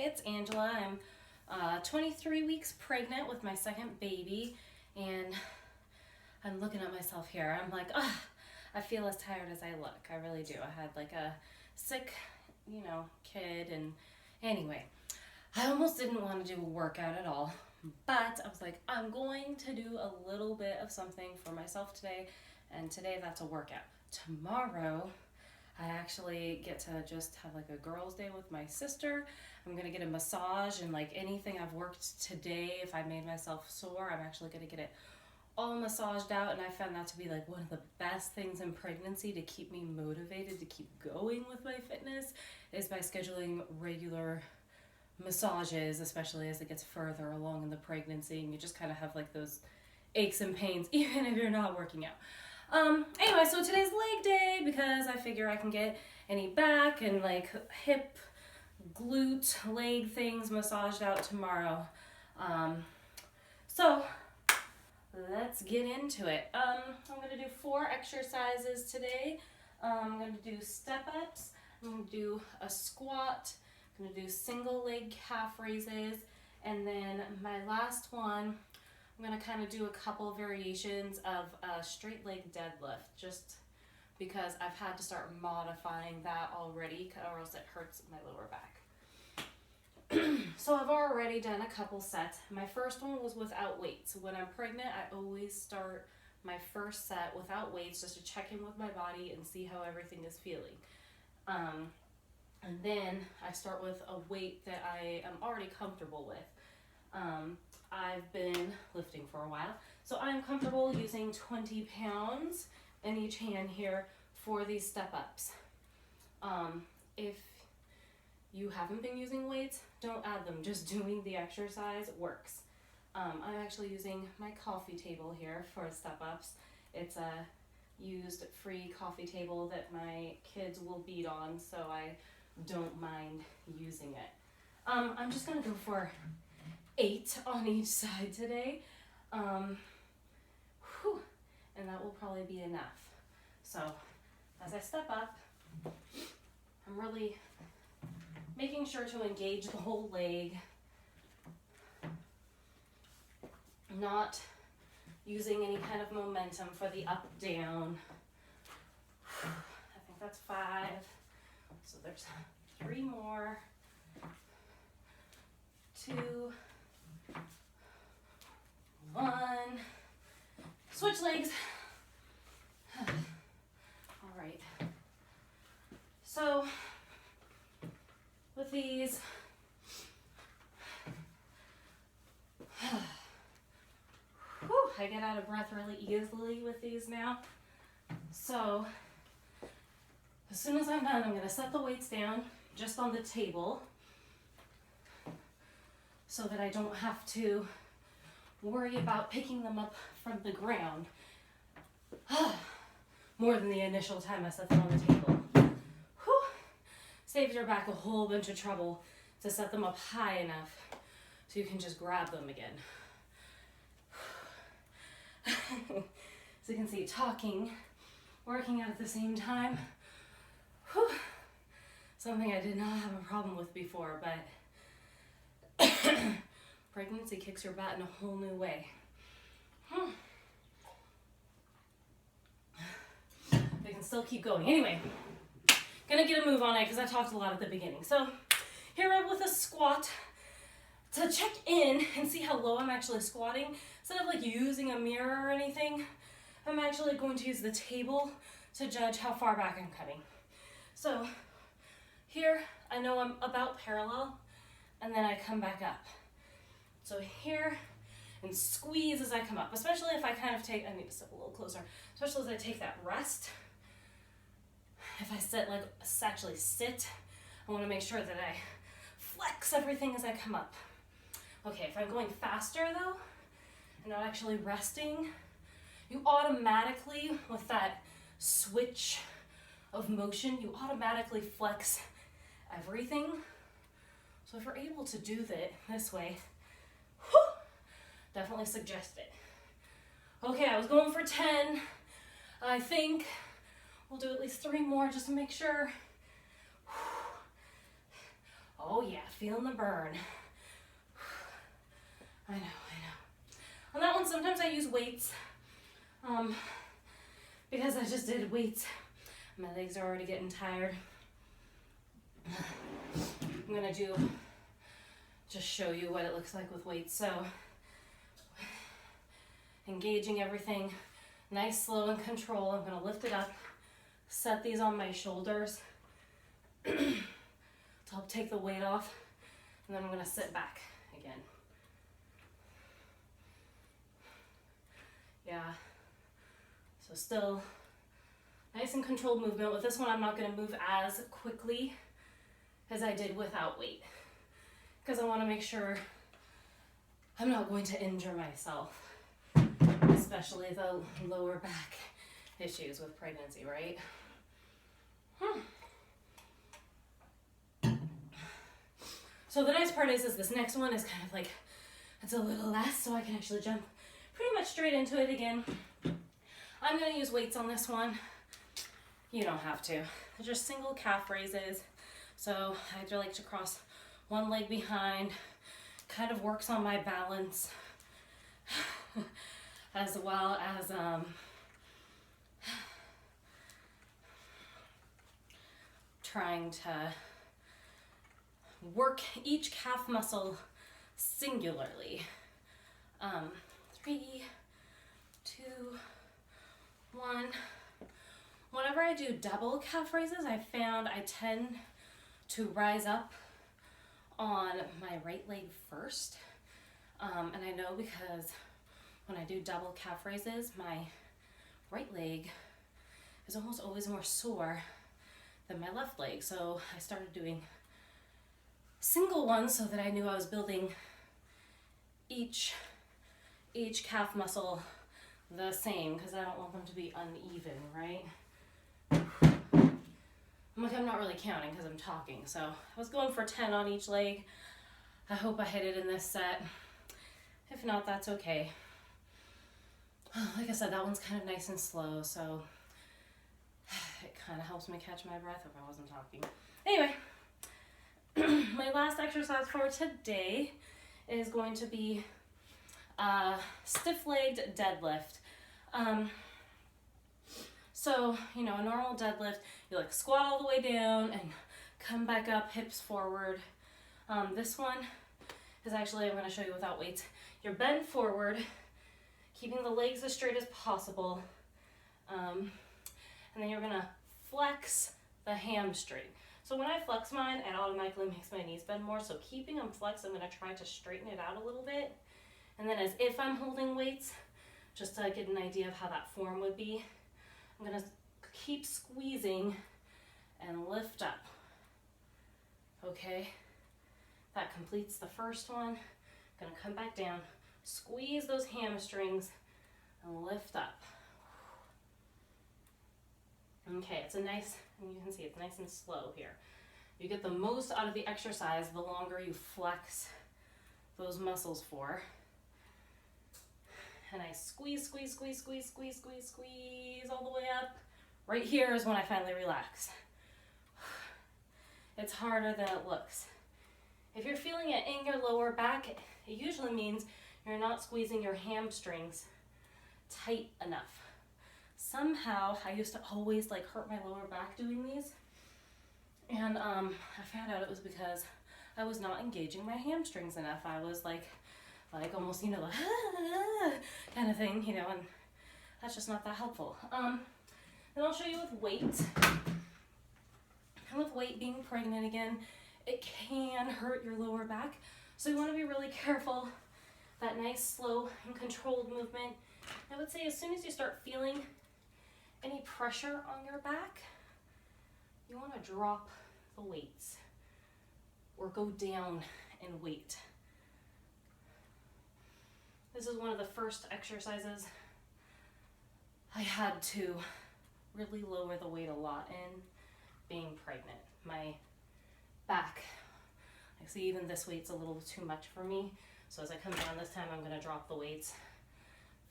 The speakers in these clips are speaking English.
it's Angela. I'm 23 weeks pregnant with my second baby, and I'm looking at myself here. I'm like, I feel as tired as I look. I really do. I had like a sick, kid, and anyway, I almost didn't want to do a workout at all, but I was like, I'm going to do a little bit of something for myself today, and today that's a workout. Tomorrow, I actually get to just have like a girls' day with my sister. I'm gonna get a massage, and like anything I've worked today, if I made myself sore, I'm actually gonna get it all massaged out. And I found that to be like one of the best things in pregnancy to keep me motivated to keep going with my fitness, is by scheduling regular massages, especially as it gets further along in the pregnancy and you just kind of have like those aches and pains even if you're not working out. Anyway, so today's leg day because I figure I can get any back and like hip, glute, leg things massaged out tomorrow. So let's get into it. I'm going to do 4 exercises today. I'm going to do step-ups, I'm going to do a squat, I'm going to do single leg calf raises, and then my last one, I'm going to kind of do a couple variations of a straight leg deadlift, just because I've had to start modifying that already, or else it hurts my lower back. So I've already done a couple sets. My first one was without weights. When I'm pregnant, I always start my first set without weights just to check in with my body and see how everything is feeling. And then I start with a weight that I am already comfortable with. I've been lifting for a while, so I'm comfortable using 20 pounds in each hand here for these step-ups. If you haven't been using weights, don't add them. Just doing the exercise works. I'm actually using my coffee table here for step-ups. It's a used free coffee table that my kids will beat on, so I don't mind using it. I'm just gonna go for 8 on each side today. And that will probably be enough. So as I step up, I'm really making sure to engage the whole leg, not using any kind of momentum for the up down. I think that's 5. So there's 3 more. 2, 1. Switch legs. All right. So with these, I get out of breath really easily with these now. So as soon as I'm done, I'm going to set the weights down just on the table so that I don't have to worry about picking them up from the ground more than the initial time I set them on the table. Saves your back a whole bunch of trouble to set them up high enough so you can just grab them again. So you can see, talking, working out at the same time. Something I did not have a problem with before, but pregnancy kicks your butt in a whole new way. I can still keep going. Anyway, gonna get a move on it because I talked a lot at the beginning. So here I'm with a squat to check in and see how low I'm actually squatting. Instead of like using a mirror or anything, I'm actually going to use the table to judge how far back I'm cutting. So here, I know I'm about parallel, and then I come back up. So here, and squeeze as I come up, especially if I kind of take, I need to step a little closer, especially as I take that rest. If I actually sit, I want to make sure that I flex everything as I come up. Okay, if I'm going faster though, and not actually resting, you automatically, with that switch of motion, you automatically flex everything. So if you're able to do that this way, definitely suggest it. Okay, I was going for 10. I think we'll do at least 3 more just to make sure. Oh yeah, feeling the burn. I know. On that one, sometimes I use weights, because I just did weights. My legs are already getting tired. I'm gonna just show you what it looks like with weights. So, engaging everything, nice, slow, and control. I'm gonna lift it up, set these on my shoulders to help take the weight off, and then I'm gonna sit back again. Yeah, so still nice and controlled movement. With this one, I'm not gonna move as quickly as I did without weight, because I wanna make sure I'm not going to injure myself, especially the lower back issues with pregnancy, right? So the nice part is this next one is kind of like, it's a little less, so I can actually jump pretty much straight into it again. I'm gonna use weights on this one. You don't have to. They're just single calf raises. So I like to cross one leg behind, kind of works on my balance, as well as trying to work each calf muscle singularly. 3, 2, 1. Whenever I do double calf raises, I found I tend to rise up on my right leg first. And I know because when I do double calf raises, my right leg is almost always more sore than my left leg. So I started doing single ones so that I knew I was building each calf muscle the same, because I don't want them to be uneven, right? I'm not really counting because I'm talking. So I was going for 10 on each leg. I hope I hit it in this set. If not, that's okay. Like I said, that one's kind of nice and slow, so it kind of helps me catch my breath if I wasn't talking. Anyway, my last exercise for today is going to be a stiff-legged deadlift. So, a normal deadlift, you like squat all the way down and come back up, hips forward. This one is actually, I'm going to show you without weights. You're bent forward, keeping the legs as straight as possible. And then you're going to flex the hamstring. So when I flex mine, it automatically makes my knees bend more. So keeping them flexed, I'm going to try to straighten it out a little bit. And then as if I'm holding weights, just to get an idea of how that form would be, I'm going to keep squeezing and lift up. Okay, that completes the first one. I'm going to come back down, squeeze those hamstrings, and lift up. Okay, it's a nice, and you can see it's nice and slow here. You get the most out of the exercise the longer you flex those muscles for. And I squeeze, squeeze, squeeze, squeeze, squeeze, squeeze, squeeze all the way up. Right here is when I finally relax. It's harder than it looks. If you're feeling it in your lower back, it usually means you're not squeezing your hamstrings tight enough. Somehow, I used to always hurt my lower back doing these. And I found out it was because I was not engaging my hamstrings enough. I was like almost, kind of thing, and that's just not that helpful. Then I'll show you with weight. And with weight, being pregnant again, it can hurt your lower back. So you want to be really careful. That nice, slow, and controlled movement. I would say as soon as you start feeling any pressure on your back, you want to drop the weights or go down in weight. This is one of the first exercises I had to really lower the weight a lot in being pregnant. My back, I see even this weight's a little too much for me. So as I come down this time, I'm going to drop the weights,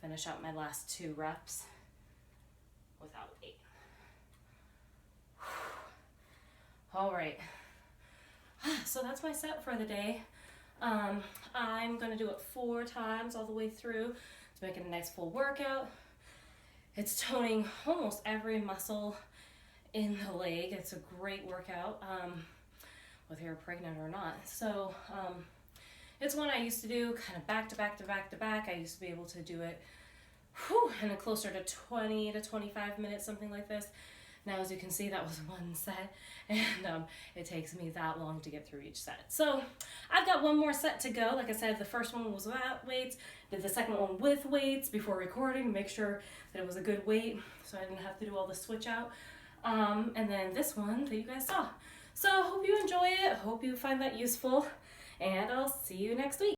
finish out my last 2 reps without weight. All right, So that's my set for the day. I'm gonna do it 4 times all the way through to make it a nice full workout. It's toning almost every muscle in the leg. It's a great workout, whether you're pregnant or not. So it's one I used to do kind of back to back to back to back. I used to be able to do it and closer to 20 to 25 minutes, something like this. Now, as you can see, that was one set, and it takes me that long to get through each set. So I've got one more set to go. Like I said, the first one was without weights. Did the second one with weights before recording to make sure that it was a good weight, so I didn't have to do all the switch out. And then this one that you guys saw. So hope you enjoy it. Hope you find that useful, and I'll see you next week.